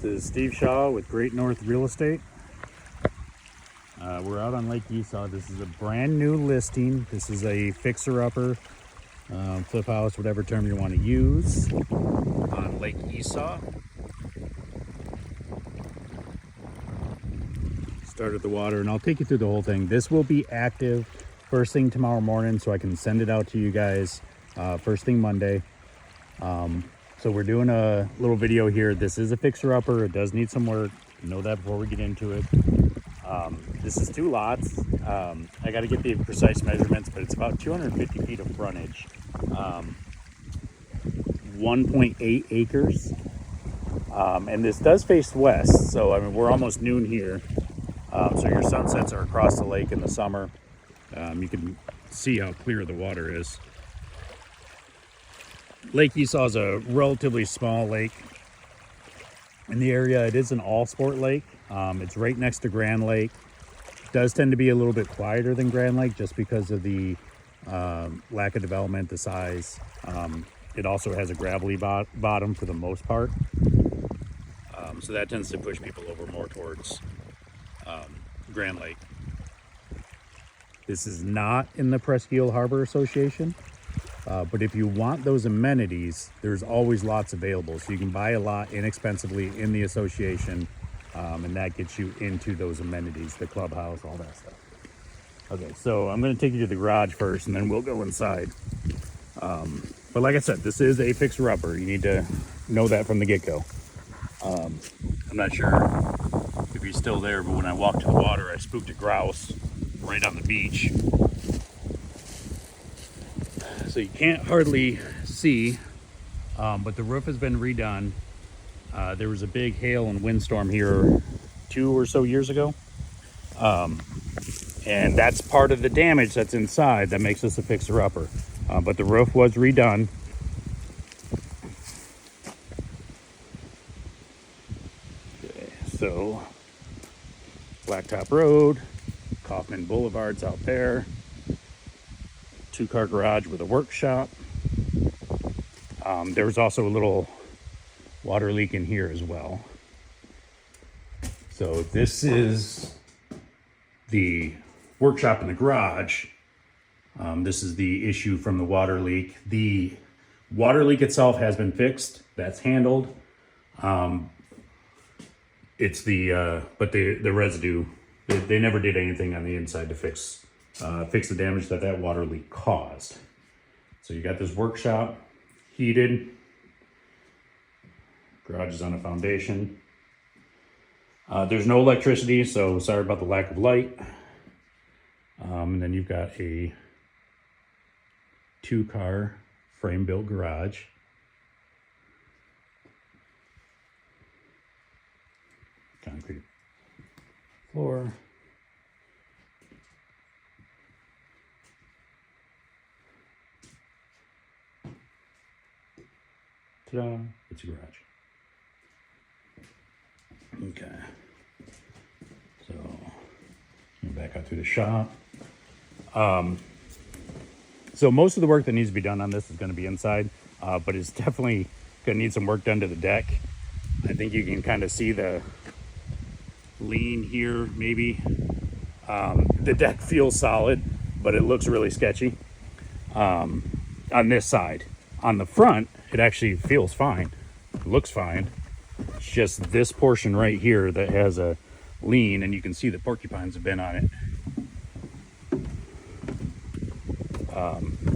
is Steve Shaw with Great North Real Estate. We're out on Lake Esau. This is a brand new listing. This is a fixer-upper, flip house, whatever term you want to use, on Lake Esau. Start at the water, and I'll take you through the whole thing. This will be active first thing tomorrow morning, so I can send it out to you guys first thing Monday. So we're doing a little video here. This is a fixer-upper. It does need some work. Know that before we get into it. This is 2 lots. I got to get the precise measurements, but it's about 250 feet of frontage. 1.8 acres. And this does face west, so I mean we're almost noon here. So your sunsets are across the lake in the summer. You can see how clear the water is. Lake Esau is a relatively small lake in the area. It is an all-sport lake. It's right next to Grand Lake. It does tend to be a little bit quieter than Grand Lake just because of the lack of development, the size. It also has a gravelly bottom for the most part. So that tends to push people over more towards Grand Lake. This is not in the Presque Harbor Association. But if you want those amenities, there's always lots available. So you can buy a lot inexpensively in the association, and that gets you into those amenities, the clubhouse, all that stuff. Okay, so I'm going to take you to the garage first, and then we'll go inside. But like I said, this is a fixer-upper. You need to know that from the get-go. I'm not sure if he's still there, but when I walked to the water, I spooked a grouse right on the beach. So you can't hardly see, but the roof has been redone. There was a big hail and windstorm here 2 or so years ago. And that's part of the damage that's inside that makes this a fixer-upper. But the roof was redone. Okay, so Blacktop Road, Kaufman Boulevard's out there. 2-car garage with a workshop. There's also a little water leak in here as well. So this is the workshop in the garage. This is the issue from the water leak. The water leak itself has been fixed. That's handled. It's but the residue, they never did anything on the inside to fix the damage that water leak caused. So you got this workshop heated. Garage is on a foundation. There's no electricity, so sorry about the lack of light. And then you've got a 2-car frame-built garage. Concrete floor. Ta-da, it's a garage. Okay. So, back out through the shop. So most of the work that needs to be done on this is going to be inside, but it's definitely going to need some work done to the deck. I think you can kind of see the lean here, maybe. The deck feels solid, but it looks really sketchy on this side. On the front, it actually feels fine. It looks fine. It's just this portion right here that has a lean, and you can see the porcupines have been on it.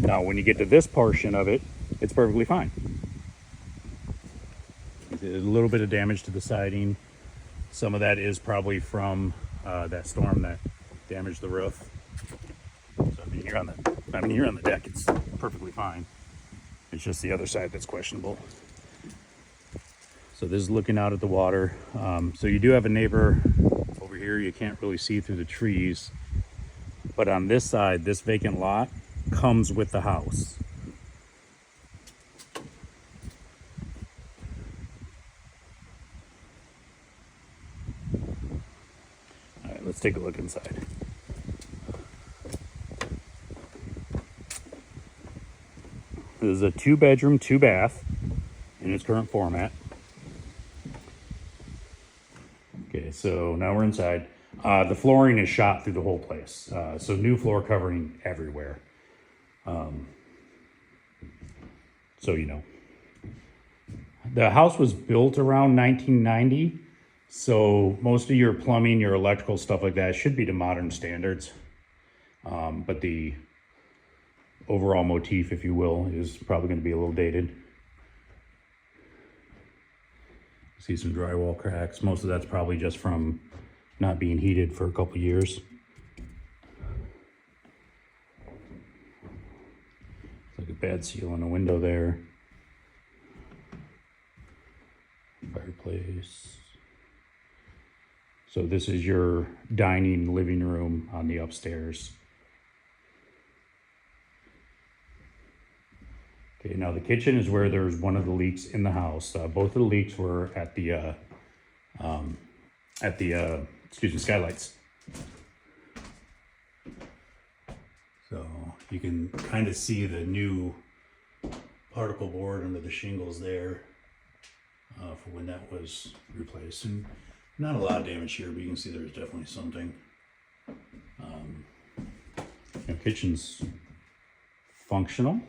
Now, when you get to this portion of it, it's perfectly fine. There's a little bit of damage to the siding. Some of that is probably from that storm that damaged the roof. So I mean, here on the deck, it's perfectly fine. It's just the other side that's questionable. So this is looking out at the water. So you do have a neighbor over here. You can't really see through the trees. But on this side, this vacant lot comes with the house. All right, let's take a look inside. This is a 2-bedroom, 2-bath in its current format. Okay, so now we're inside. The flooring is shot through the whole place. So new floor covering everywhere. So you know. The house was built around 1990. So most of your plumbing, your electrical stuff like that should be to modern standards. But the overall motif, if you will, is probably going to be a little dated. See some drywall cracks. Most of that's probably just from not being heated for a couple years. Like a bad seal on the window there. Fireplace. So this is your dining living room on the upstairs. Okay, now the kitchen is where there's one of the leaks in the house. Both of the leaks were at the skylights. So you can kind of see the new particle board under the shingles there for when that was replaced. And not a lot of damage here, but you can see there's definitely something. Kitchen's functional.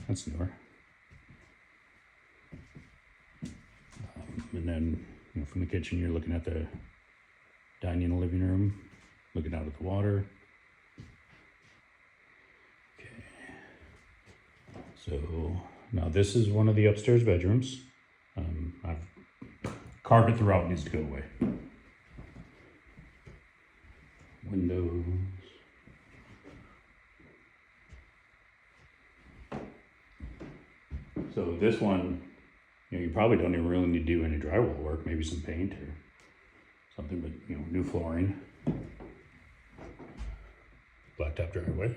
That's newer. And then from the kitchen, you're looking at the dining and living room, looking out at the water. Okay. So now this is one of the upstairs bedrooms. I've carpet throughout needs to go away. Windows. So this one, you probably don't even really need to do any drywall work, maybe some paint or something, but new flooring. Blacktop driveway.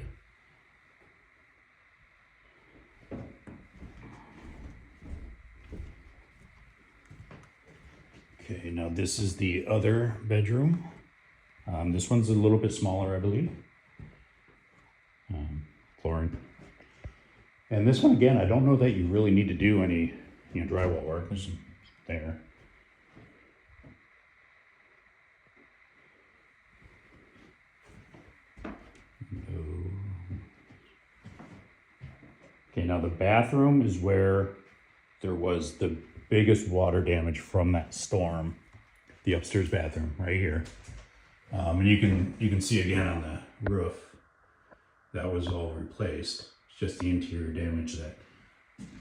Okay, now this is the other bedroom. This one's a little bit smaller, I believe. Flooring. And this one, again, I don't know that you really need to do any drywall work. This is there. Okay, now the bathroom is where there was the biggest water damage from that storm. The upstairs bathroom right here. And you can see again on the roof, that was all replaced. It's just the interior damage that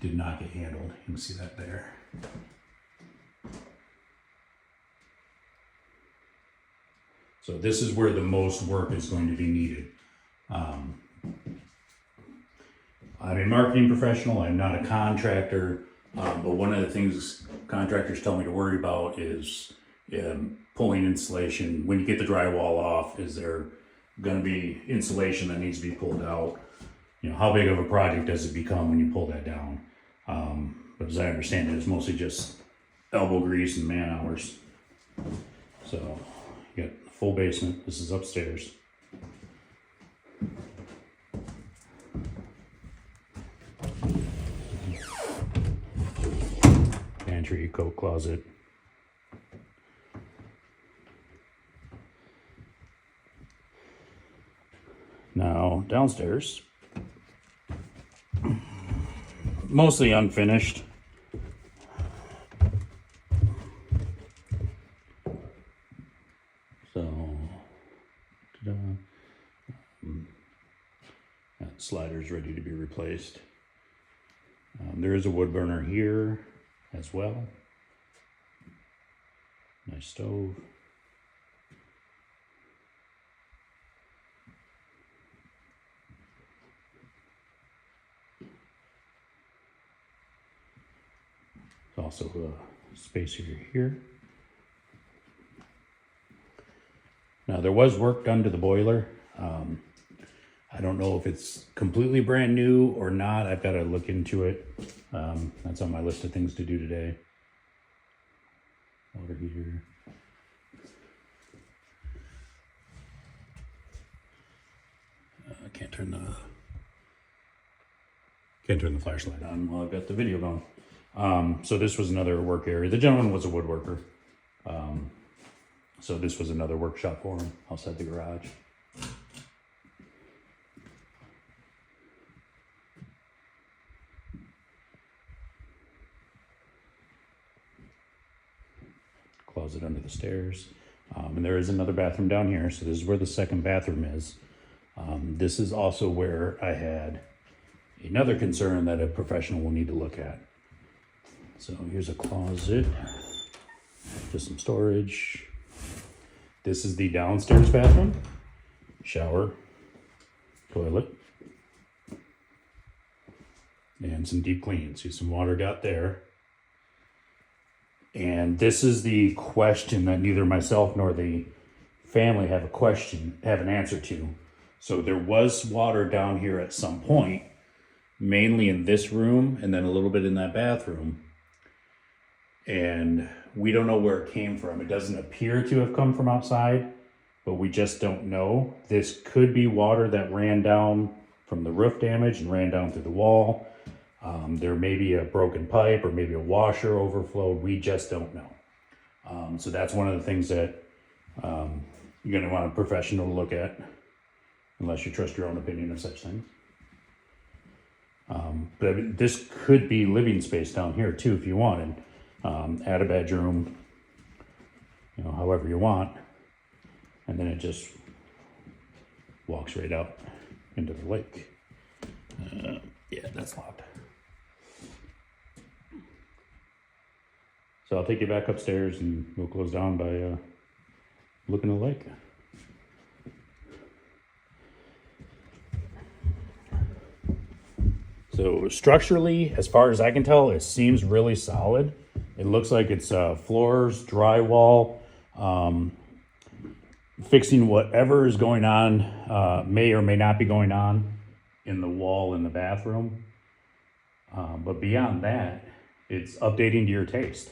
did not get handled. You can see that there. So this is where the most work is going to be needed. I'm a marketing professional, I'm not a contractor, but one of the things contractors tell me to worry about is pulling insulation. When you get the drywall off, is there going to be insulation that needs to be pulled out? How big of a project does it become when you pull that down? But as I understand it, it's mostly just elbow grease and man hours. So you got a full basement. This is upstairs. Pantry, coat closet. Now downstairs, mostly unfinished. So, that slider's ready to be replaced. There is a wood burner here as well. Nice stove. There's also a space here. Now there was work done to the boiler. I don't know if it's completely brand new or not. I've got to look into it. That's on my list of things to do today. Water heater. Can't turn the flashlight on while I've got the video going. So this was another work area. The gentleman was a woodworker. So this was another workshop for him outside the garage. Closet under the stairs. And there is another bathroom down here. So this is where the second bathroom is. This is also where I had another concern that a professional will need to look at. So here's a closet, just some storage. This is the downstairs bathroom, shower, toilet, and some deep clean. See some water got there. And this is the question that neither myself nor the family have an answer to. So there was water down here at some point, mainly in this room and then a little bit in that bathroom. And we don't know where it came from. It doesn't appear to have come from outside, but we just don't know. This could be water that ran down from the roof damage and ran down through the wall. There may be a broken pipe or maybe a washer overflowed. We just don't know. So that's one of the things that you're going to want a professional to look at, unless you trust your own opinion of such things. But I mean, this could be living space down here too if you wanted. Add a bedroom, however you want. And then it just walks right out into the lake. Yeah, that's locked. So I'll take you back upstairs and we'll close down by looking at the lake. So structurally, as far as I can tell, it seems really solid. It looks like it's floors, drywall, fixing whatever is going on, may or may not be going on in the wall in the bathroom. But beyond that, it's updating to your taste.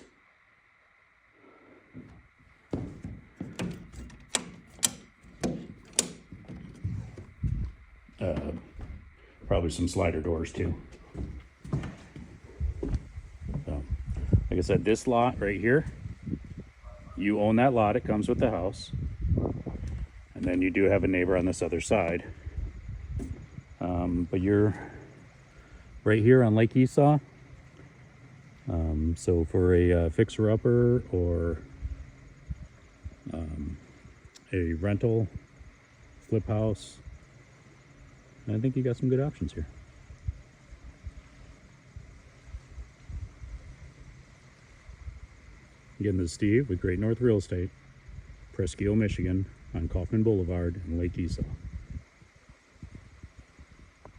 Probably some slider doors too. So, like I said, this lot right here, you own that lot. It comes with the house. And then you do have a neighbor on this other side. But you're right here on Lake Esau. So for a fixer-upper or a rental, flip house, I think you got some good options here. Again, this is Steve with Great North Real Estate, Presque Isle, Michigan, on Kaufman Boulevard in Lake Esau.